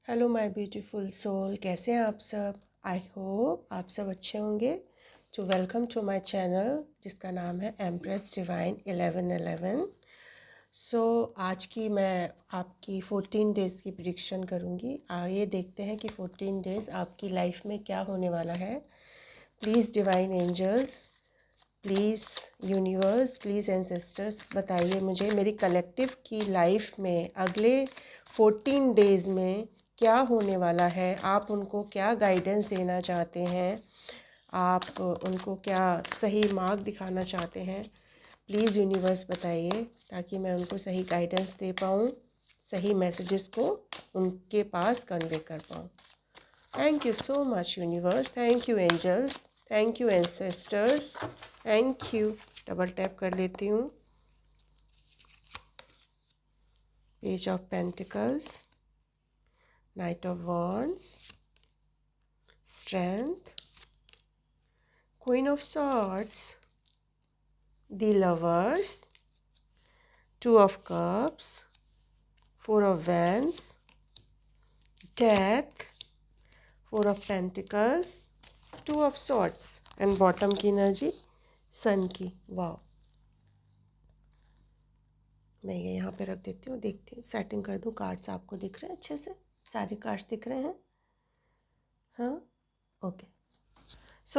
Hello my beautiful soul, कैसे हैं आप सब। आई होप आप सब अच्छे होंगे। वेलकम टू माय चैनल जिसका नाम है एम्प्रेस डिवाइन 1111। आज की मैं आपकी 14 डेज़ की प्रिडिक्शन करूँगी। आइए देखते हैं कि 14 डेज़ आपकी लाइफ में क्या होने वाला है। Please divine angels, please universe, please ancestors, बताइए मुझे मेरी कलेक्टिव की लाइफ में अगले 14 डेज़ में क्या होने वाला है। आप उनको क्या गाइडेंस देना चाहते हैं, आप उनको क्या सही मार्ग दिखाना चाहते हैं। प्लीज़ यूनिवर्स बताइए ताकि मैं उनको सही गाइडेंस दे पाऊँ, सही मैसेजेस को उनके पास कन्वे कर पाऊँ। Thank you so much universe, thank you angels, thank you ancestors, thank you. Double tap कर लेती हूँ। Page of pentacles, knight of wands, strength, queen of swords, the lovers, two of cups, four of wands, death, four of pentacles, two of swords and bottom की energy sun की। Wow, मैं ये यहाँ पे रख देती हूँ, देखती हूँ, सेटिंग कर दूँ। कार्ड्स आपको दिख रहे हैं अच्छे से, सारे कार्ड्स दिख रहे हैं। हाँ, ओके।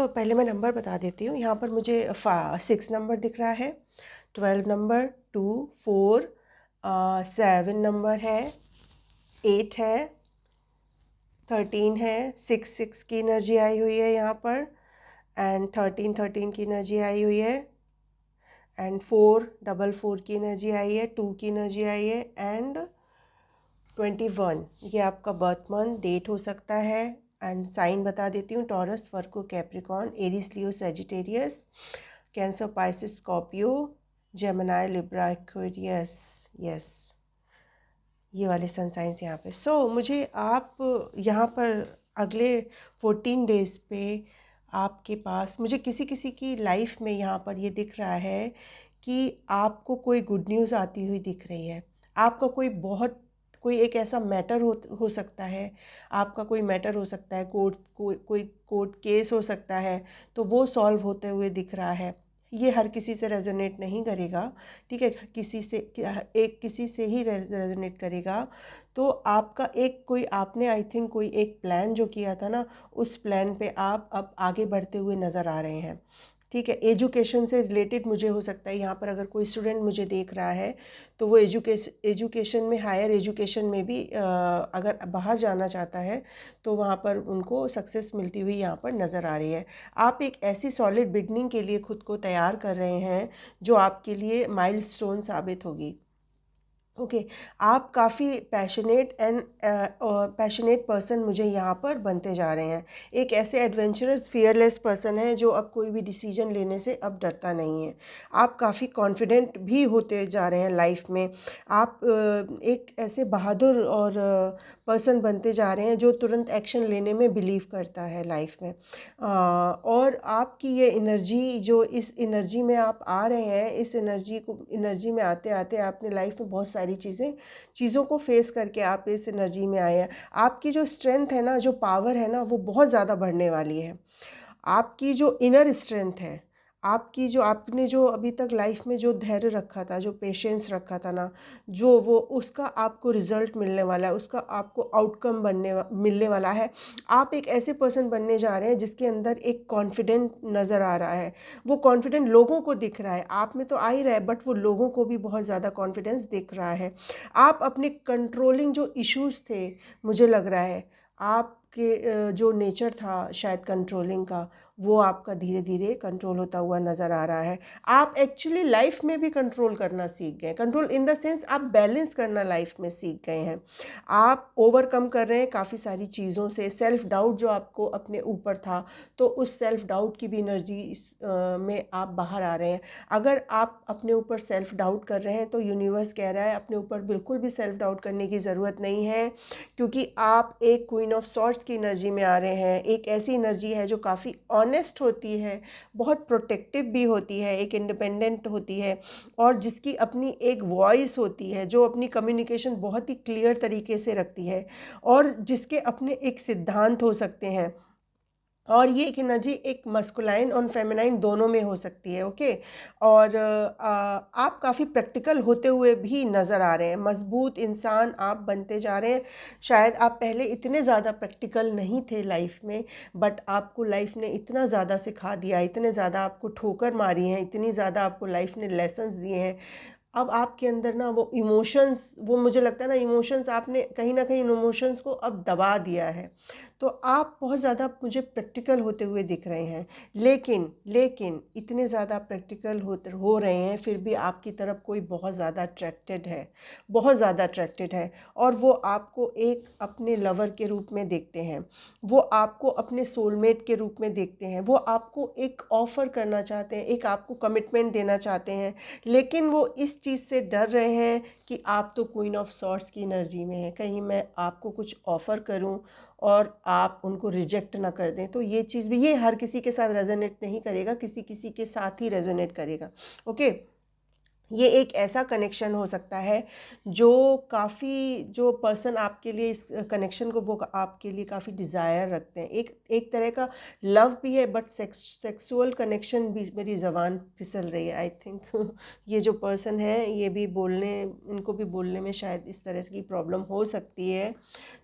पहले मैं नंबर बता देती हूँ। यहाँ पर मुझे 6 नंबर दिख रहा है, 12 नंबर, 2, 4, 7 नंबर है, 8 है, 13 है, 6 की एनर्जी आई हुई है यहाँ पर, एंड 13 की एनर्जी आई हुई है, एंड 4 की एनर्जी आई है, 2 की एनर्जी आई है, एंड 21 ये आपका बर्थ मंथ डेट हो सकता है। एंड साइन बता देती हूँ, Taurus, Virgo, Capricorn, Aries, Leo, Sagittarius, Cancer, Pisces, Scorpio, Gemini, Libra, Aquarius. Yes, ये वाले सन साइंस यहाँ पे। मुझे आप यहाँ पर अगले 14 डेज़ पे आपके पास मुझे किसी किसी की लाइफ में यहाँ पर ये दिख रहा है कि आपको कोई गुड न्यूज़ आती हुई दिख रही है। आपका कोई एक ऐसा मैटर हो सकता है, आपका कोई मैटर हो सकता है, कोई कोर्ट केस हो सकता है, तो वो सॉल्व होते हुए दिख रहा है। ये हर किसी से रेजोनेट नहीं करेगा, ठीक है, किसी से ही रेजोनेट करेगा। तो आपका आपने आई थिंक कोई एक प्लान जो किया था ना, उस प्लान पे आप अब आगे बढ़ते हुए नज़र आ रहे हैं, ठीक है। एजुकेशन से रिलेटेड मुझे हो सकता है यहाँ पर अगर कोई स्टूडेंट मुझे देख रहा है तो वो एजुकेशन में, हायर एजुकेशन में भी अगर बाहर जाना चाहता है तो वहाँ पर उनको सक्सेस मिलती हुई यहाँ पर नज़र आ रही है। आप एक ऐसी सॉलिड बिगनिंग के लिए खुद को तैयार कर रहे हैं जो आपके लिए माइलस्टोन साबित होगी। ओके, आप काफ़ी पैशनेट पर्सन मुझे यहाँ पर बनते जा रहे हैं। एक ऐसे एडवेंचरस, फियरलेस पर्सन है जो अब कोई भी डिसीजन लेने से अब डरता नहीं है। आप काफ़ी कॉन्फिडेंट भी होते जा रहे हैं लाइफ में। आप एक ऐसे बहादुर और पर्सन बनते जा रहे हैं जो तुरंत एक्शन लेने में बिलीव करता है लाइफ में। और आपकी ये एनर्जी, जो इस एनर्जी में आप आ रहे हैं, इस एनर्जी में आते आते आपने लाइफ में बहुत सारी चीज़ों को फेस करके आप इस एनर्जी में आए हैं। आपकी जो स्ट्रेंथ है ना, जो पावर है ना, वो बहुत ज़्यादा बढ़ने वाली है। आपकी जो इनर स्ट्रेंथ है, आपने जो अभी तक लाइफ में जो धैर्य रखा था, जो पेशेंस रखा था ना, जो वो उसका आपको रिजल्ट मिलने वाला है, उसका आपको आउटकम मिलने वाला है। आप एक ऐसे पर्सन बनने जा रहे हैं जिसके अंदर एक कॉन्फिडेंट नज़र आ रहा है। वो कॉन्फिडेंट लोगों को दिख रहा है, आप में तो आ ही रहा है, बट वो लोगों को भी बहुत ज़्यादा कॉन्फिडेंस दिख रहा है। आप अपने कंट्रोलिंग जो इश्यूज़ थे, मुझे लग रहा है आपके जो नेचर था शायद कंट्रोलिंग का, वो आपका धीरे धीरे कंट्रोल होता हुआ नज़र आ रहा है। आप एक्चुअली लाइफ में भी कंट्रोल करना सीख गए, कंट्रोल इन द सेंस आप बैलेंस करना लाइफ में सीख गए हैं। आप ओवरकम कर रहे हैं काफ़ी सारी चीज़ों से। सेल्फ डाउट जो आपको अपने ऊपर था, तो उस सेल्फ डाउट की भी एनर्जी में आप बाहर आ रहे हैं। अगर आप अपने ऊपर सेल्फ डाउट कर रहे हैं तो यूनिवर्स कह रहा है अपने ऊपर बिल्कुल भी सेल्फ डाउट करने की ज़रूरत नहीं है, क्योंकि आप एक क्वीन ऑफ सॉर्ड्स की एनर्जी में आ रहे हैं। एक ऐसी एनर्जी है जो काफ़ी ऑनेस्ट होती है, बहुत प्रोटेक्टिव भी होती है, एक इंडिपेंडेंट होती है, और जिसकी अपनी एक वॉइस होती है, जो अपनी कम्युनिकेशन बहुत ही क्लियर तरीके से रखती है, और जिसके अपने एक सिद्धांत हो सकते हैं। और ये एक एनर्जी एक मस्कुलाइन और फेमिनाइन दोनों में हो सकती है। ओके। और आप काफ़ी प्रैक्टिकल होते हुए भी नज़र आ रहे हैं, मजबूत इंसान आप बनते जा रहे हैं। शायद आप पहले इतने ज़्यादा प्रैक्टिकल नहीं थे लाइफ में, बट आपको लाइफ ने इतना ज़्यादा सिखा दिया, इतने ज़्यादा आपको ठोकर मारी हैं, इतनी ज़्यादा आपको लाइफ ने लेसन्स दिए हैं। अब आपके अंदर ना वो इमोशंस, वो मुझे लगता है ना, इमोशंस आपने कहीं ना कहीं इन इमोशंस को अब दबा दिया है। तो आप बहुत ज़्यादा मुझे प्रैक्टिकल होते हुए दिख रहे हैं, लेकिन लेकिन इतने ज़्यादा प्रैक्टिकल हो रहे हैं, फिर भी आपकी तरफ कोई बहुत ज़्यादा अट्रैक्टेड है, बहुत ज़्यादा अट्रैक्टेड है। और वो आपको एक अपने लवर के रूप में देखते हैं, वो आपको अपने सोलमेट के रूप में देखते हैं, वो आपको एक ऑफ़र करना चाहते हैं, एक आपको कमिटमेंट देना चाहते हैं। लेकिन वो इस चीज़ से डर रहे हैं कि आप तो क्वीन ऑफ सॉर्ड्स की एनर्जी में है, कहीं मैं आपको कुछ ऑफ़र करूं और आप उनको रिजेक्ट ना कर दें। तो ये चीज़ भी, ये हर किसी के साथ रेजोनेट नहीं करेगा, किसी किसी के साथ ही रेजोनेट करेगा। ओके। ये एक ऐसा कनेक्शन हो सकता है जो काफ़ी, जो पर्सन आपके लिए इस कनेक्शन को, वो आपके लिए काफ़ी डिज़ायर रखते हैं, एक एक तरह का लव भी है, बट सेक्सुअल कनेक्शन भी। मेरी ज़बान फिसल रही है आई थिंक ये जो पर्सन है, ये भी बोलने, इनको भी बोलने में शायद इस तरह की प्रॉब्लम हो सकती है।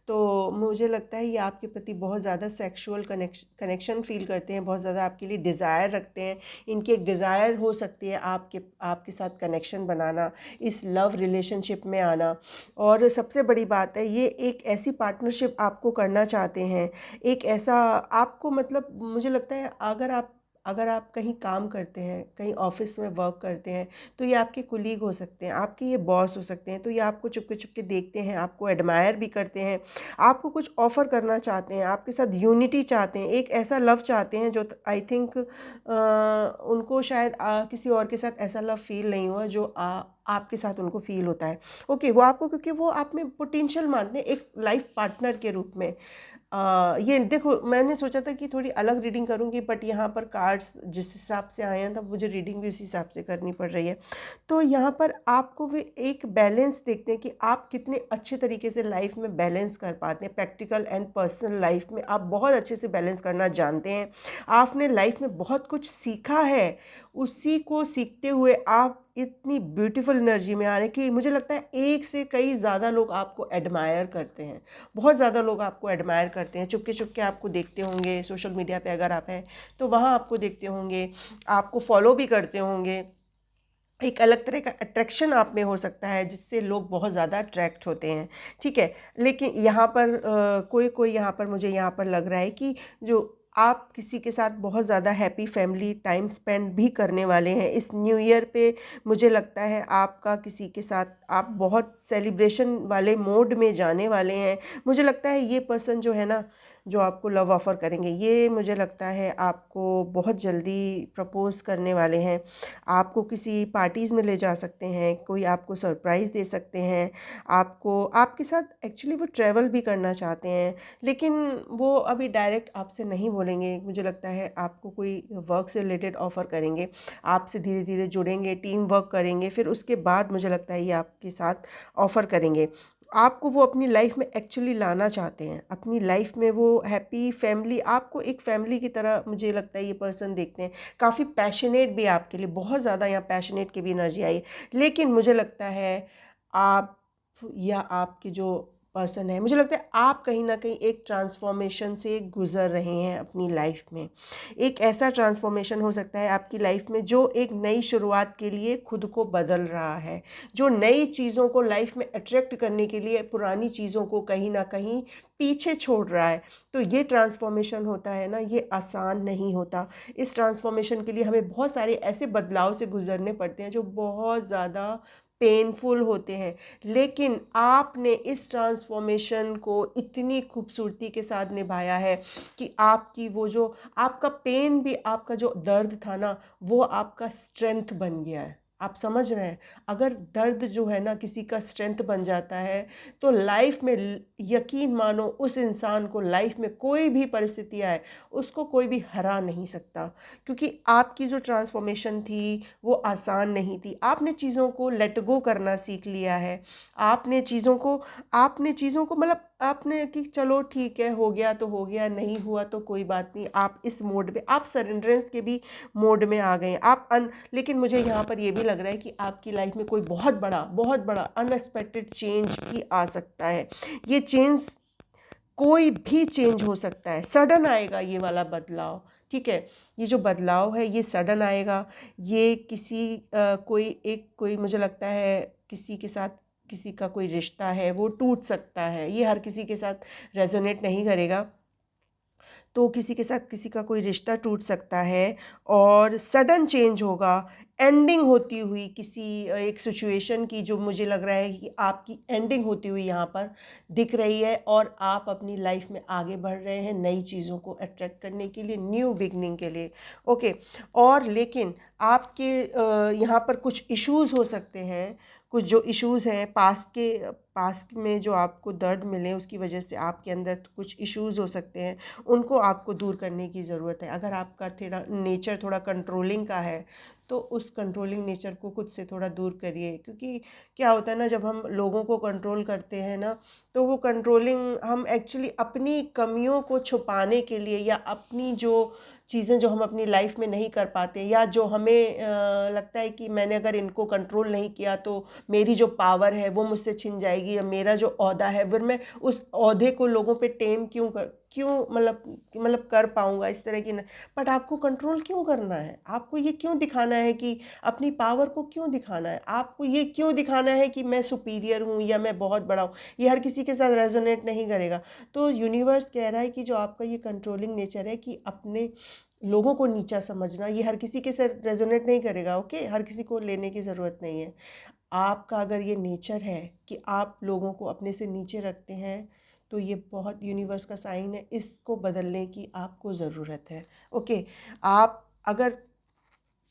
तो मुझे लगता है ये आपके प्रति बहुत ज़्यादा सेक्सुअल कनेक्शन फील करते हैं, बहुत ज़्यादा आपके लिए डिज़ायर रखते हैं। इनकी एक डिज़ायर हो सकती है आपके साथ कनेक्शन बनाना, इस लव रिलेशनशिप में आना। और सबसे बड़ी बात है, ये एक ऐसी पार्टनरशिप आपको करना चाहते हैं, एक ऐसा आपको, मतलब मुझे लगता है अगर आप कहीं काम करते हैं, कहीं ऑफिस में वर्क करते हैं, तो ये आपके कुलीग हो सकते हैं, आपके ये बॉस हो सकते हैं। तो ये आपको चुपके चुपके देखते हैं, आपको एडमायर भी करते हैं, आपको कुछ ऑफ़र करना चाहते हैं, आपके साथ यूनिटी चाहते हैं, एक ऐसा लव चाहते हैं जो आई थिंक उनको शायद किसी और के साथ ऐसा लव फील नहीं हुआ जो आपके साथ उनको फील होता है। ओके। वो आपको, क्योंकि वो आप में पोटेंशियल मानते हैं एक लाइफ पार्टनर के रूप में। ये देखो, मैंने सोचा था कि थोड़ी अलग रीडिंग करूंगी, बट यहाँ पर कार्ड्स जिस हिसाब से आए हैं, तब मुझे रीडिंग भी उसी हिसाब से करनी पड़ रही है। तो यहाँ पर आपको भी एक बैलेंस देखते हैं कि आप कितने अच्छे तरीके से लाइफ में बैलेंस कर पाते हैं, प्रैक्टिकल एंड पर्सनल लाइफ में आप बहुत अच्छे से बैलेंस करना जानते हैं। आपने लाइफ में बहुत कुछ सीखा है, उसी को सीखते हुए आप इतनी ब्यूटीफुल एनर्जी में आ रहे हैं कि मुझे लगता है एक से कई ज़्यादा लोग आपको एडमायर करते हैं, बहुत ज़्यादा लोग आपको एडमायर करते हैं। चुपके चुपके आपको देखते होंगे, सोशल मीडिया पे अगर आप हैं तो वहाँ आपको देखते होंगे, आपको फॉलो भी करते होंगे। एक अलग तरह का अट्रैक्शन आप में हो सकता है, जिससे लोग बहुत ज़्यादा अट्रैक्ट होते हैं। ठीक है। लेकिन यहाँ पर कोई कोई यहाँ पर, मुझे यहाँ पर लग रहा है कि जो आप किसी के साथ बहुत ज़्यादा हैप्पी फैमिली टाइम स्पेंड भी करने वाले हैं इस न्यू ईयर पे। मुझे लगता है आपका किसी के साथ, आप बहुत सेलिब्रेशन वाले मोड में जाने वाले हैं। मुझे लगता है ये पर्सन जो है ना, जो आपको लव ऑफ़र करेंगे, ये मुझे लगता है आपको बहुत जल्दी प्रपोज़ करने वाले हैं। आपको किसी पार्टीज़ में ले जा सकते हैं, कोई आपको सरप्राइज़ दे सकते हैं, आपको, आपके साथ एक्चुअली वो ट्रैवल भी करना चाहते हैं, लेकिन वो अभी डायरेक्ट आपसे नहीं बोलेंगे। मुझे लगता है आपको कोई वर्क से रिलेटेड ऑफ़र करेंगे, आपसे धीरे धीरे जुड़ेंगे, टीम वर्क करेंगे, फिर उसके बाद मुझे लगता है ये आपके साथ ऑफ़र करेंगे। आपको वो अपनी लाइफ में एक्चुअली लाना चाहते हैं, अपनी लाइफ में वो हैप्पी फैमिली, आपको एक फैमिली की तरह मुझे लगता है ये पर्सन देखते हैं। काफ़ी पैशनेट भी आपके लिए, बहुत ज़्यादा यहाँ पैशनेट की भी एनर्जी आई है। लेकिन मुझे लगता है आप, या आपके जो पर्सन है, मुझे लगता है आप कहीं ना कहीं एक ट्रांसफॉर्मेशन से गुजर रहे हैं अपनी लाइफ में। एक ऐसा ट्रांसफॉर्मेशन हो सकता है आपकी लाइफ में जो एक नई शुरुआत के लिए खुद को बदल रहा है, जो नई चीज़ों को लाइफ में अट्रैक्ट करने के लिए पुरानी चीज़ों को कहीं ना कहीं पीछे छोड़ रहा है। तो ये ट्रांसफॉर्मेशन होता है ना, ये आसान नहीं होता। इस ट्रांसफॉर्मेशन के लिए हमें बहुत सारे ऐसे बदलाव से गुजरने पड़ते हैं जो बहुत ज़्यादा पेनफुल होते हैं। लेकिन आपने इस ट्रांसफॉर्मेशन को इतनी खूबसूरती के साथ निभाया है कि आपकी वो जो, आपका पेन भी, आपका जो दर्द था ना, वो आपका स्ट्रेंथ बन गया है। आप समझ रहे हैं? अगर दर्द जो है ना किसी का स्ट्रेंथ बन जाता है, तो लाइफ में यकीन मानो उस इंसान को लाइफ में कोई भी परिस्थिति आए, उसको कोई भी हरा नहीं सकता, क्योंकि आपकी जो ट्रांसफॉर्मेशन थी वो आसान नहीं थी। आपने चीज़ों को लेट गो करना सीख लिया है। आपने चीज़ों को मतलब आपने कि चलो ठीक है, हो गया तो हो गया, नहीं हुआ तो कोई बात नहीं। आप इस मोड में, आप सरेंडरेंस के भी मोड में आ गए हैं। लेकिन मुझे यहाँ पर ये भी लग रहा है कि आपकी लाइफ में कोई बहुत बड़ा अनएक्सपेक्टेड चेंज भी आ सकता है। ये चेंज, कोई भी चेंज हो सकता है, सडन आएगा ये वाला बदलाव। ठीक है, ये जो बदलाव है ये सडन आएगा। ये कोई मुझे लगता है किसी के साथ, किसी का कोई रिश्ता है वो टूट सकता है। ये हर किसी के साथ रेजोनेट नहीं करेगा, तो किसी के साथ किसी का कोई रिश्ता टूट सकता है और सडन चेंज होगा। एंडिंग होती हुई किसी एक सिचुएशन की, जो मुझे लग रहा है कि आपकी एंडिंग होती हुई यहाँ पर दिख रही है, और आप अपनी लाइफ में आगे बढ़ रहे हैं नई चीज़ों को अट्रैक्ट करने के लिए, न्यू बिगनिंग के लिए। ओके, और लेकिन आपके यहाँ पर कुछ इश्यूज़ हो सकते हैं। कुछ जो इश्यूज़ हैं पास्ट में जो आपको दर्द मिले, उसकी वजह से आपके अंदर कुछ इश्यूज़ हो सकते हैं, उनको आपको दूर करने की ज़रूरत है। अगर आपका थोड़ा नेचर थोड़ा कंट्रोलिंग का है, तो उस कंट्रोलिंग नेचर को खुद से थोड़ा दूर करिए, क्योंकि क्या होता है ना, जब हम लोगों को कंट्रोल करते हैं ना, तो वो कंट्रोलिंग हम एक्चुअली अपनी कमियों को छुपाने के लिए, या अपनी जो चीज़ें जो हम अपनी लाइफ में नहीं कर पाते, या जो हमें लगता है कि मैंने अगर इनको कंट्रोल नहीं किया तो मेरी जो पावर है वो मुझसे छिन जाएगी, या मेरा जो ओहदा है फिर मैं उस ओहदे को लोगों पे टेम क्यों मतलब कर पाऊंगा, इस तरह की। बट आपको कंट्रोल क्यों करना है? आपको ये क्यों दिखाना है कि अपनी पावर को क्यों दिखाना है? आपको ये क्यों दिखाना है कि मैं सुपीरियर हूँ या मैं बहुत बड़ा हूँ? ये हर किसी के साथ रेजोनेट नहीं करेगा। तो यूनिवर्स कह रहा है कि जो आपका ये कंट्रोलिंग नेचर है, कि अपने लोगों को नीचा समझना, ये हर किसी के साथ रेजोनेट नहीं करेगा। ओके, हर किसी को लेने की ज़रूरत नहीं है। आपका अगर ये नेचर है कि आप लोगों को अपने से नीचे रखते हैं, तो ये बहुत यूनिवर्स का साइन है, इसको बदलने की आपको ज़रूरत है। ओके, आप अगर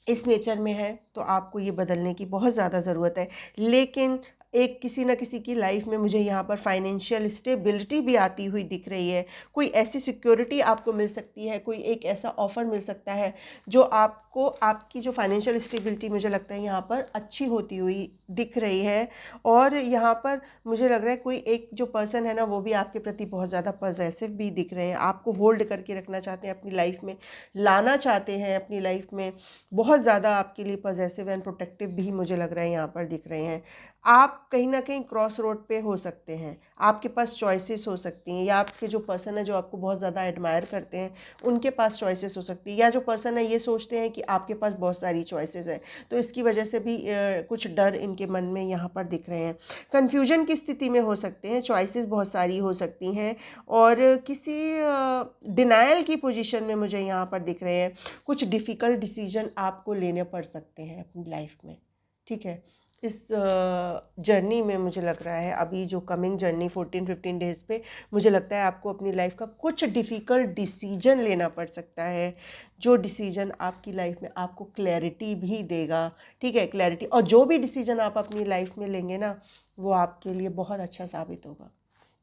इस नेचर में है तो आपको ये बदलने की बहुत ज़्यादा ज़रूरत है। लेकिन एक किसी न किसी की लाइफ में मुझे यहाँ पर फाइनेंशियल स्टेबिलिटी भी आती हुई दिख रही है। कोई ऐसी सिक्योरिटी आपको मिल सकती है, कोई एक ऐसा ऑफ़र मिल सकता है जो आपको, आपकी जो फाइनेंशियल स्टेबिलिटी मुझे लगता है यहाँ पर अच्छी होती हुई दिख रही है। और यहाँ पर मुझे लग रहा है कोई एक जो पर्सन है ना, वो भी आपके प्रति बहुत ज़्यादा पॉजेसिव भी दिख रहे हैं, आपको होल्ड करके रखना चाहते हैं, अपनी लाइफ में लाना चाहते हैं, अपनी लाइफ में बहुत ज़्यादा आपके लिए पॉजेसिव एंड प्रोटेक्टिव भी मुझे लग रहा है यहाँ पर दिख रहे हैं। आप कहीं ना कहीं क्रॉस रोड पे हो सकते हैं, आपके पास चॉइसेस हो सकती हैं, या आपके जो पर्सन है जो आपको बहुत ज़्यादा एडमायर करते हैं उनके पास चॉइसेस हो सकती है, या जो पर्सन है ये सोचते हैं कि आपके पास बहुत सारी चॉइसेस है, तो इसकी वजह से भी कुछ डर इनके मन में यहाँ पर दिख रहे हैं। कन्फ्यूजन की स्थिति में हो सकते हैं, चॉइसेस बहुत सारी हो सकती हैं, और किसी डिनायल की पोजीशन में मुझे यहाँ पर दिख रहे हैं। कुछ डिफ़िकल्ट डिसीजन आपको लेने पड़ सकते हैं अपनी लाइफ में। ठीक है, इस जर्नी में मुझे लग रहा है, अभी जो कमिंग जर्नी 14-15 डेज़ पे, मुझे लगता है आपको अपनी लाइफ का कुछ डिफ़िकल्ट डिसीजन लेना पड़ सकता है, जो डिसीजन आपकी लाइफ में आपको क्लैरिटी भी देगा। ठीक है, क्लैरिटी, और जो भी डिसीजन आप अपनी लाइफ में लेंगे ना, वो आपके लिए बहुत अच्छा साबित होगा।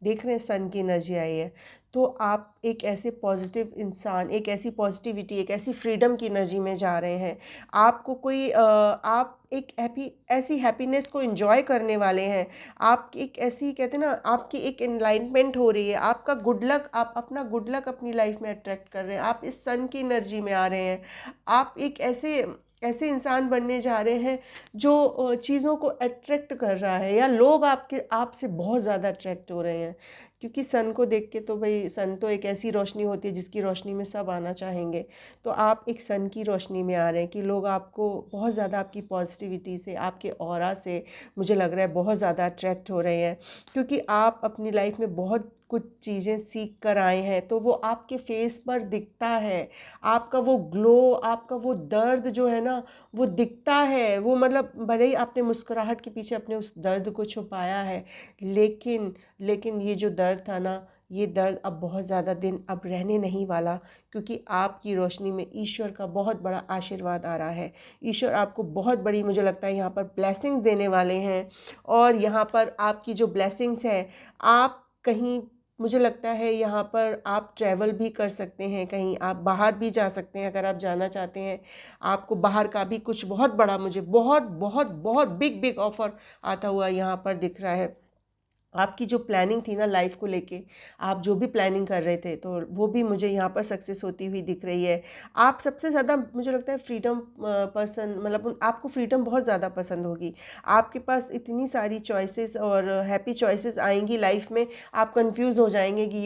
देख रहे हैं सन की एनर्जी आई है, तो आप एक ऐसे पॉजिटिव इंसान, एक ऐसी पॉजिटिविटी, एक ऐसी फ्रीडम की एनर्जी में जा रहे हैं। आपको आप एक ऐसी हैप्पीनेस को एंजॉय करने वाले हैं। आप एक ऐसी, कहते हैं ना, आपकी एक एनलाइटमेंट हो रही है, आपका गुड लक, आप अपना गुड लक अपनी लाइफ में अट्रैक्ट कर रहे हैं, आप इस सन की एनर्जी में आ रहे हैं। आप एक ऐसे ऐसे इंसान बनने जा रहे हैं जो चीज़ों को अट्रैक्ट कर रहा है, या लोग आपसे बहुत ज़्यादा अट्रैक्ट हो रहे हैं, क्योंकि सन को देख के तो भाई, सन तो एक ऐसी रोशनी होती है जिसकी रोशनी में सब आना चाहेंगे। तो आप एक सन की रोशनी में आ रहे हैं कि लोग आपको बहुत ज़्यादा, आपकी पॉजिटिविटी से, आपके ऑरा से मुझे लग रहा है बहुत ज़्यादा अट्रैक्ट हो रहे हैं, क्योंकि आप अपनी लाइफ में बहुत कुछ चीज़ें सीख कर आए हैं, तो वो आपके फेस पर दिखता है। आपका वो ग्लो, आपका वो दर्द जो है ना, वो दिखता है। वो मतलब भले ही आपने मुस्कुराहट के पीछे अपने उस दर्द को छुपाया है, लेकिन ये जो दर्द था ना, ये दर्द अब बहुत ज़्यादा दिन अब रहने नहीं वाला, क्योंकि आपकी रोशनी में ईश्वर का बहुत बड़ा आशीर्वाद आ रहा है। ईश्वर आपको बहुत बड़ी, मुझे लगता है यहाँ पर ब्लेसिंग्स देने वाले हैं। और यहाँ पर आपकी जो ब्लेसिंग्स है, आप कहीं, मुझे लगता है यहाँ पर आप ट्रैवल भी कर सकते हैं, कहीं आप बाहर भी जा सकते हैं अगर आप जाना चाहते हैं। आपको बाहर का भी कुछ बहुत बड़ा, मुझे बहुत बहुत बहुत बिग बिग ऑफर आता हुआ यहाँ पर दिख रहा है। आपकी जो प्लानिंग थी ना लाइफ को लेके, आप जो भी प्लानिंग कर रहे थे, तो वो भी मुझे यहाँ पर सक्सेस होती हुई दिख रही है। आप सबसे ज़्यादा, मुझे लगता है, फ्रीडम पर्सन, मतलब आपको फ्रीडम बहुत ज़्यादा पसंद होगी। आपके पास इतनी सारी चॉइसेस और हैप्पी चॉइसेस आएंगी लाइफ में, आप कंफ्यूज हो जाएंगे कि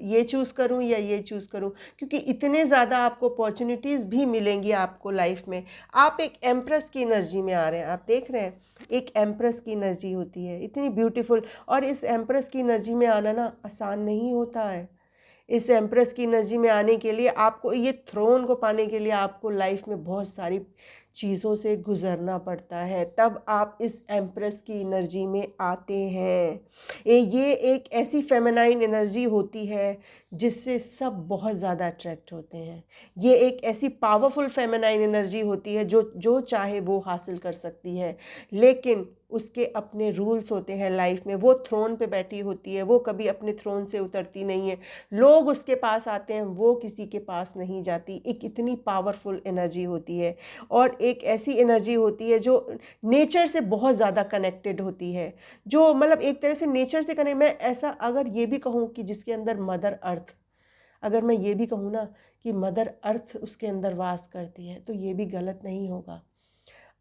ये चूज़ करूँ या ये चूज़ करूँ, क्योंकि इतने ज़्यादा आपको अपॉर्चुनिटीज़ भी मिलेंगी आपको लाइफ में। आप एक एम्प्रेस की एनर्जी में आ रहे हैं, आप देख रहे हैं, एक एम्प्रेस की एनर्जी होती है, इतनी ब्यूटीफुल। और इस एम्प्रेस की एनर्जी में आना ना आसान नहीं होता है। इस एम्प्रेस की एनर्जी में आने के लिए आपको, ये थ्रोन को पाने के लिए आपको लाइफ में बहुत सारी चीज़ों से गुजरना पड़ता है, तब आप इस एम्प्रेस की एनर्जी में आते हैं। ये एक ऐसी फेमिनाइन एनर्जी होती है जिससे सब बहुत ज़्यादा अट्रैक्ट होते हैं। ये एक ऐसी पावरफुल फेमिनाइन एनर्जी होती है जो जो चाहे वो हासिल कर सकती है, लेकिन उसके अपने रूल्स होते हैं लाइफ में। वो थ्रोन पे बैठी होती है, वो कभी अपने थ्रोन से उतरती नहीं है, लोग उसके पास आते हैं, वो किसी के पास नहीं जाती। एक इतनी पावरफुल एनर्जी होती है, और एक ऐसी एनर्जी होती है जो नेचर से बहुत ज़्यादा कनेक्टेड होती है, जो मतलब एक तरह से नेचर से कनेक्ट, मैं ऐसा अगर ये भी कहूँ कि जिसके अंदर मदर अर्थ, अगर मैं ये भी कहूँ ना कि मदर अर्थ उसके अंदर वास करती है, तो ये भी गलत नहीं होगा।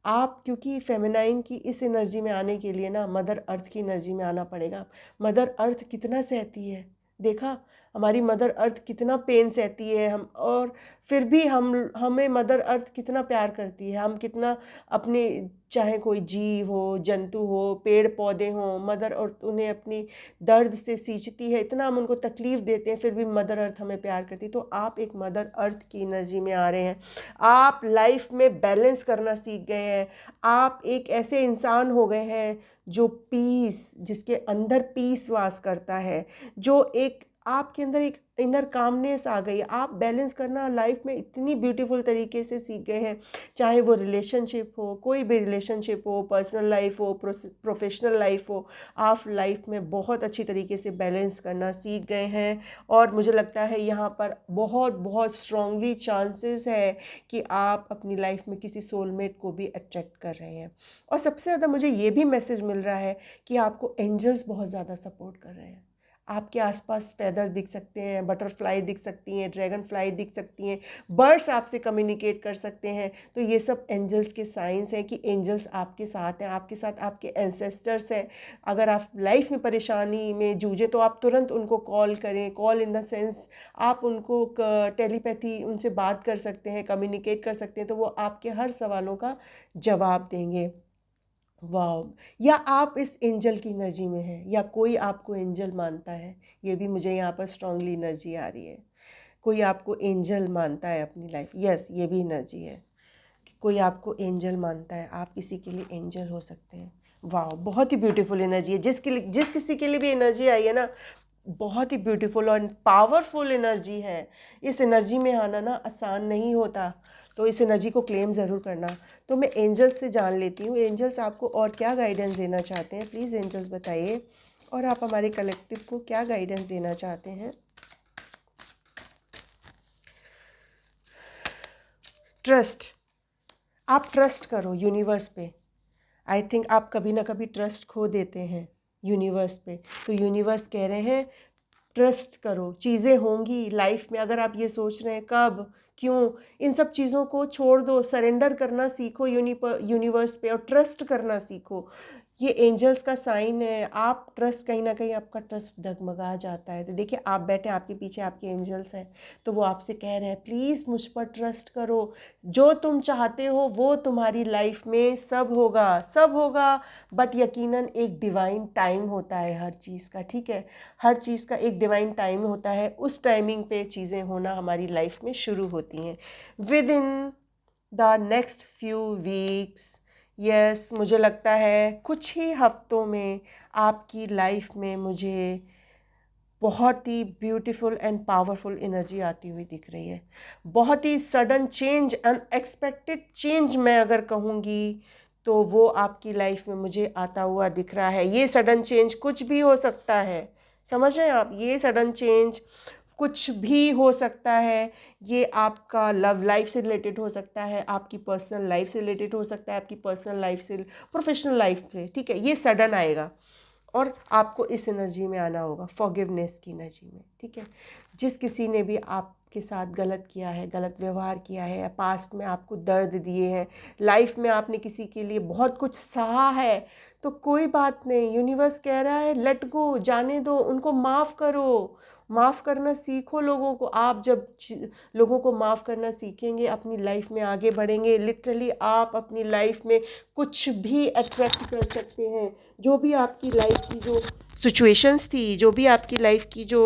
आप, क्योंकि फेमिनाइन की इस एनर्जी में आने के लिए ना मदर अर्थ की एनर्जी में आना पड़ेगा। मदर अर्थ कितना सहती है, देखा, हमारी मदर अर्थ कितना पेन सहती है हम, और फिर भी हमें मदर अर्थ कितना प्यार करती है। हम कितना अपने, चाहे कोई जीव हो, जंतु हो, पेड़ पौधे हों, मदर अर्थ उन्हें अपनी दर्द से सींचती है, इतना हम उनको तकलीफ़ देते हैं, फिर भी मदर अर्थ हमें प्यार करती है। तो आप एक मदर अर्थ की एनर्जी में आ रहे हैं। आप लाइफ में बैलेंस करना सीख गए हैं। आप एक ऐसे इंसान हो गए हैं जो पीस, जिसके अंदर पीस वास करता है, जो एक आपके अंदर एक इनर कामनेस आ गई। आप बैलेंस करना लाइफ में इतनी ब्यूटीफुल तरीके से सीख गए हैं, चाहे वो रिलेशनशिप हो, कोई भी रिलेशनशिप हो, पर्सनल लाइफ हो, प्रोफेशनल लाइफ हो, आप लाइफ में बहुत अच्छी तरीके से बैलेंस करना सीख गए हैं। और मुझे लगता है यहाँ पर बहुत बहुत स्ट्रांगली चांसेस है कि आप अपनी लाइफ में किसी सोलमेट को भी अट्रैक्ट कर रहे हैं। और सबसे ज़्यादा मुझे ये भी मैसेज मिल रहा है कि आपको एंजल्स बहुत ज़्यादा सपोर्ट कर रहे हैं। आपके आसपास फैदर दिख सकते हैं, बटरफ्लाई दिख सकती हैं, ड्रैगन फ्लाई दिख सकती हैं, बर्ड्स आपसे कम्युनिकेट कर सकते हैं। तो ये सब एंजल्स के साइंस हैं कि एंजल्स आपके साथ हैं, आपके साथ आपके एंसेस्टर्स हैं। अगर आप लाइफ में परेशानी में जूझे तो आप तुरंत उनको कॉल करें, कॉल इन द सेंस आप उनको टेलीपैथी, उनसे बात कर सकते हैं, कम्युनिकेट कर सकते हैं, तो वो आपके हर सवालों का जवाब देंगे। वाह। या आप इस एंजल की एनर्जी में हैं, या कोई आपको एंजल मानता है, ये भी मुझे यहाँ पर स्ट्रांगली एनर्जी आ रही है। कोई आपको एंजल मानता है अपनी लाइफ, यस, ये भी एनर्जी है कि कोई आपको एंजल मानता है, आप किसी के लिए एंजल हो सकते हैं। वाह, बहुत ही ब्यूटीफुल एनर्जी है। जिस किसी के लिए भी एनर्जी आई है ना, बहुत ही ब्यूटीफुल और पावरफुल एनर्जी है। इस एनर्जी में आना ना आसान नहीं होता, तो इस एनर्जी को क्लेम ज़रूर करना। तो मैं एंजल्स से जान लेती हूँ, एंजल्स आपको और क्या गाइडेंस देना चाहते हैं, प्लीज़ एंजल्स बताइए, और आप हमारे कलेक्टिव को क्या गाइडेंस देना चाहते हैं। ट्रस्ट, आप ट्रस्ट करो यूनिवर्स पे। आई थिंक आप कभी ना कभी ट्रस्ट खो देते हैं यूनिवर्स पे, तो यूनिवर्स कह रहे हैं ट्रस्ट करो, चीज़ें होंगी लाइफ में। अगर आप ये सोच रहे हैं कब, क्यों, इन सब चीज़ों को छोड़ दो, सरेंडर करना सीखो यूनिवर्स पे, और ट्रस्ट करना सीखो। ये एंजल्स का साइन है। आप ट्रस्ट, कहीं ना कहीं आपका ट्रस्ट डगमगा जाता है, तो देखिए आप बैठे, आपके पीछे आपके एंजल्स हैं, तो वो आपसे कह रहे हैं प्लीज़ मुझ पर ट्रस्ट करो, जो तुम चाहते हो वो तुम्हारी लाइफ में सब होगा, सब होगा। बट यकीनन एक डिवाइन टाइम होता है हर चीज़ का, ठीक है, हर चीज़ का एक डिवाइन टाइम होता है। उस टाइमिंग पे चीज़ें होना हमारी लाइफ में शुरू होती हैं, with in the next few weeks. Yes, मुझे लगता है कुछ ही हफ्तों में आपकी लाइफ में मुझे बहुत ही ब्यूटीफुल एंड पावरफुल एनर्जी आती हुई दिख रही है। बहुत ही सडन चेंज, अनएक्सपेक्टेड चेंज मैं अगर कहूँगी तो वो आपकी लाइफ में मुझे आता हुआ दिख रहा है। ये सडन चेंज कुछ भी हो सकता है, समझ रहे हैं आप? ये सडन चेंज कुछ भी हो सकता है। ये आपका लव लाइफ से रिलेटेड हो सकता है, आपकी पर्सनल लाइफ से रिलेटेड हो सकता है, आपकी पर्सनल लाइफ से, प्रोफेशनल लाइफ से, ठीक है? ये सडन आएगा और आपको इस एनर्जी में आना होगा, फॉरगिवनेस की एनर्जी में, ठीक है? जिस किसी ने भी आपके साथ गलत किया है, गलत व्यवहार किया है, या पास्ट में आपको दर्द दिए हैं, लाइफ में आपने किसी के लिए बहुत कुछ सहा है, तो कोई बात नहीं, यूनिवर्स कह रहा है लेट गो, जाने दो, उनको माफ़ करो। माफ़ करना सीखो लोगों को। आप जब लोगों को माफ़ करना सीखेंगे, अपनी लाइफ में आगे बढ़ेंगे। लिटरली आप अपनी लाइफ में कुछ भी अट्रैक्ट कर सकते हैं। जो भी आपकी लाइफ की जो सिचुएशंस थी, जो भी आपकी लाइफ की जो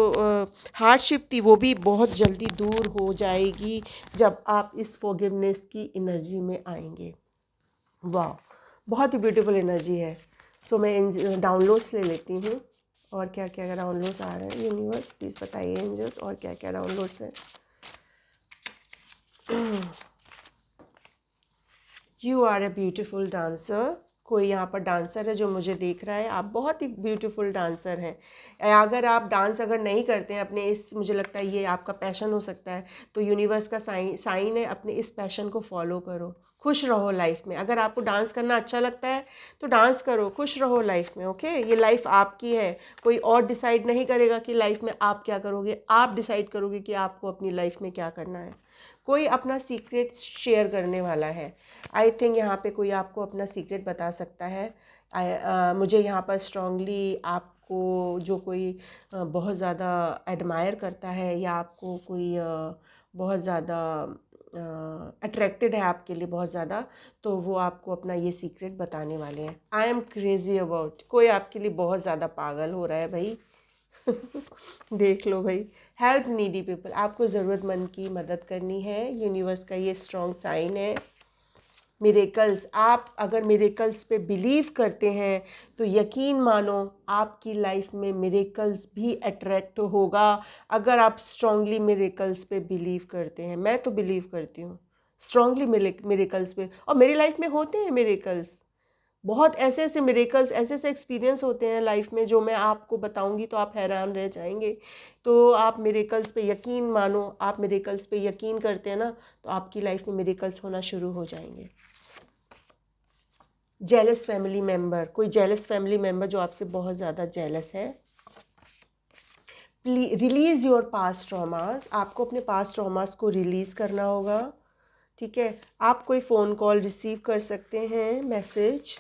हार्डशिप थी, वो भी बहुत जल्दी दूर हो जाएगी जब आप इस फॉरगिवनेस की एनर्जी में आएंगे। वाह, बहुत ही ब्यूटीफुल एनर्जी है। सो मैं डाउनलोड्स ले लेती हूँ। और क्या क्या डाउनलोड्स आ रहे हैं यूनिवर्स, प्लीज़ बताइए एंजल्स, और क्या क्या डाउनलोड्स हैं। You are a beautiful dancer. कोई यहाँ पर डांसर है जो मुझे देख रहा है। आप बहुत ही ब्यूटीफुल डांसर हैं। अगर आप डांस अगर नहीं करते हैं अपने इस, मुझे लगता है ये आपका पैशन हो सकता है, तो यूनिवर्स का साइन है, अपने इस पैशन को फॉलो करो, खुश रहो लाइफ में। अगर आपको डांस करना अच्छा लगता है तो डांस करो, खुश रहो लाइफ में, ओके? ये लाइफ आपकी है, कोई और डिसाइड नहीं करेगा कि लाइफ में आप क्या करोगे। आप डिसाइड करोगे कि आपको अपनी लाइफ में क्या करना है। कोई अपना सीक्रेट शेयर करने वाला है। आई थिंक यहाँ पे कोई आपको अपना सीक्रेट बता सकता है। मुझे यहाँ पर स्ट्रांगली आपको जो कोई बहुत ज़्यादा एडमायर करता है, या आपको कोई बहुत ज़्यादा अट्रैक्टेड है आपके लिए बहुत ज़्यादा, तो वो आपको अपना ये सीक्रेट बताने वाले हैं। आई एम क्रेज़ी अबाउट, कोई आपके लिए बहुत ज़्यादा पागल हो रहा है भाई। देख लो भाई, हेल्प नीडी पीपल, आपको ज़रूरतमंद की मदद करनी है। यूनिवर्स का ये स्ट्रॉन्ग साइन है। मिरेकल्स, आप अगर मिरेकल्स पे बिलीव करते हैं तो यकीन मानो आपकी लाइफ में मिरेकल्स भी अट्रैक्ट होगा। अगर आप स्ट्रांगली मिरेकल्स पे बिलीव करते हैं, मैं तो बिलीव करती हूँ स्ट्रांगली मिरेकल्स पे, और मेरी लाइफ में होते हैं मिरेकल्स। बहुत ऐसे ऐसे मिरेकल्स, ऐसे ऐसे एक्सपीरियंस होते हैं लाइफ में जो मैं आपको बताऊंगी तो आप हैरान रह जाएंगे। तो आप मिरेकल्स पे यकीन मानो, आप मिरेकल्स पे यकीन करते हैं ना, तो आपकी लाइफ में मिरेकल्स होना शुरू हो जाएंगे। जेलस फैमिली मेम्बर, कोई जेलस फैमिली मेम्बर जो आपसे बहुत ज़्यादा जेलस है। रिलीज़ योर पास्ट ट्रॉमास, आपको अपने पास्ट ट्रॉमास को रिलीज़ करना होगा, ठीक है? आप कोई फ़ोन कॉल रिसीव कर सकते हैं, मैसेज।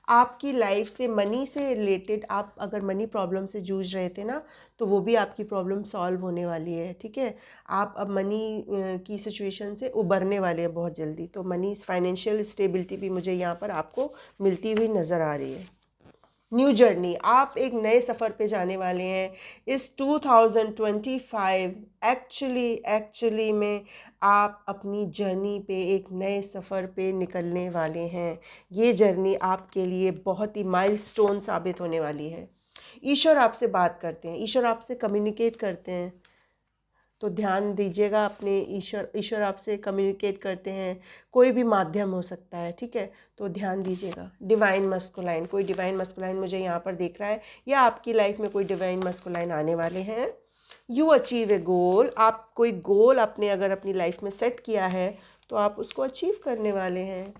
आपकी लाइफ से मनी से रिलेटेड, आप अगर मनी प्रॉब्लम से जूझ रहे थे ना, तो वो भी आपकी प्रॉब्लम सॉल्व होने वाली है, ठीक है? आप अब मनी की सिचुएशन से उबरने वाले हैं बहुत जल्दी। तो मनी, फाइनेंशियल स्टेबिलिटी भी मुझे यहाँ पर आपको मिलती हुई नज़र आ रही है। न्यू जर्नी, आप एक नए सफ़र पे जाने वाले हैं इस 2025। एक्चुअली में आप अपनी जर्नी पे एक नए सफ़र पे निकलने वाले हैं। ये जर्नी आपके लिए बहुत ही माइलस्टोन साबित होने वाली है। ईश्वर आपसे बात करते हैं, ईश्वर आपसे कम्युनिकेट करते हैं, तो ध्यान दीजिएगा अपने ईश्वर आपसे कम्युनिकेट करते हैं। कोई भी माध्यम हो सकता है, ठीक है? तो ध्यान दीजिएगा। डिवाइन मस्कुलाइन, कोई डिवाइन मस्कुलाइन मुझे यहाँ पर देख रहा है, या आपकी लाइफ में कोई डिवाइन मस्कुलाइन आने वाले हैं। यू अचीव ए गोल, आप कोई गोल अपने अगर अपनी लाइफ में सेट किया है तो आप उसको अचीव करने वाले हैं।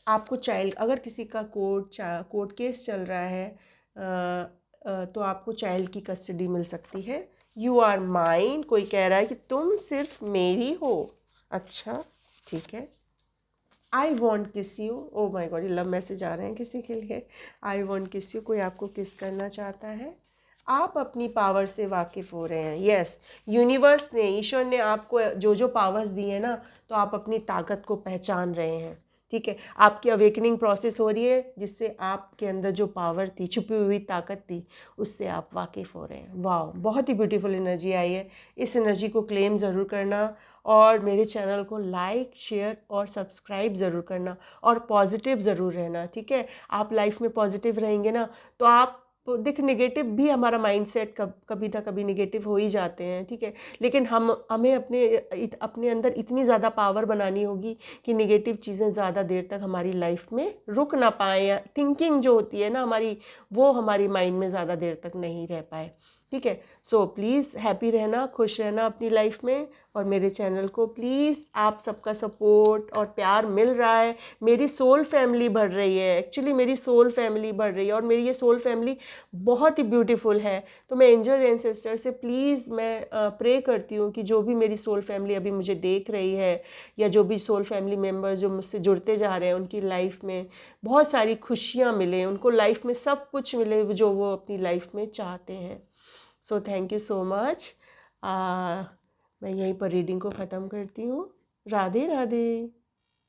आपको चाइल्ड, अगर किसी का कोर्ट केस चल रहा है तो आपको चाइल्ड की कस्टडी मिल सकती है। यू आर माइन, कोई कह रहा है कि तुम सिर्फ मेरी हो। अच्छा, ठीक है। आई वॉन्ट किस यू, ओ माई गॉड, ये लव मैसेज आ रहे हैं किसी के लिए। आई वॉन्ट किस यू, कोई आपको किस करना चाहता है। आप अपनी पावर से वाकिफ़ हो रहे हैं। यस, यूनिवर्स ने, ईश्वर ने आपको जो जो पावर्स दी है ना, तो आप अपनी ताकत को पहचान रहे हैं, ठीक है? आपकी अवेकनिंग प्रोसेस हो रही है, जिससे आपके अंदर जो पावर थी, छुपी हुई ताकत थी, उससे आप वाकिफ़ हो रहे हैं। वाह, बहुत ही ब्यूटीफुल एनर्जी आई है। इस एनर्जी को क्लेम ज़रूर करना, और मेरे चैनल को लाइक, शेयर और सब्सक्राइब ज़रूर करना, और पॉजिटिव ज़रूर रहना, ठीक है? आप लाइफ में पॉजिटिव रहेंगे ना, तो आप देख नेगेटिव भी हमारा माइंडसेट कभी ना कभी नेगेटिव हो ही जाते हैं, ठीक है, लेकिन हमें अपने अंदर इतनी ज़्यादा पावर बनानी होगी कि नेगेटिव चीज़ें ज़्यादा देर तक हमारी लाइफ में रुक ना पाए, या थिंकिंग जो होती है ना हमारी, वो हमारी माइंड में ज़्यादा देर तक नहीं रह पाए, ठीक है। सो प्लीज़ हैप्पी रहना, खुश रहना अपनी लाइफ में, और मेरे चैनल को प्लीज़ आप सबका सपोर्ट और प्यार मिल रहा है। मेरी सोल फैमिली बढ़ रही है, एक्चुअली मेरी सोल फैमिली बढ़ रही है, और मेरी ये सोल फैमिली बहुत ही ब्यूटीफुल है। तो मैं एंजल एंसेस्टर से प्लीज़ मैं प्रे करती हूँ कि जो भी मेरी सोल फैमिली अभी मुझे देख रही है, या जो भी सोल फैमिली मेम्बर्स जो मुझसे जुड़ते जा रहे हैं, उनकी लाइफ में बहुत सारी खुशियाँ मिले, उनको लाइफ में सब कुछ मिले जो वो अपनी लाइफ में चाहते हैं। So thank you so much. मैं यहीं पर रीडिंग को ख़त्म करती हूँ। राधे राधे।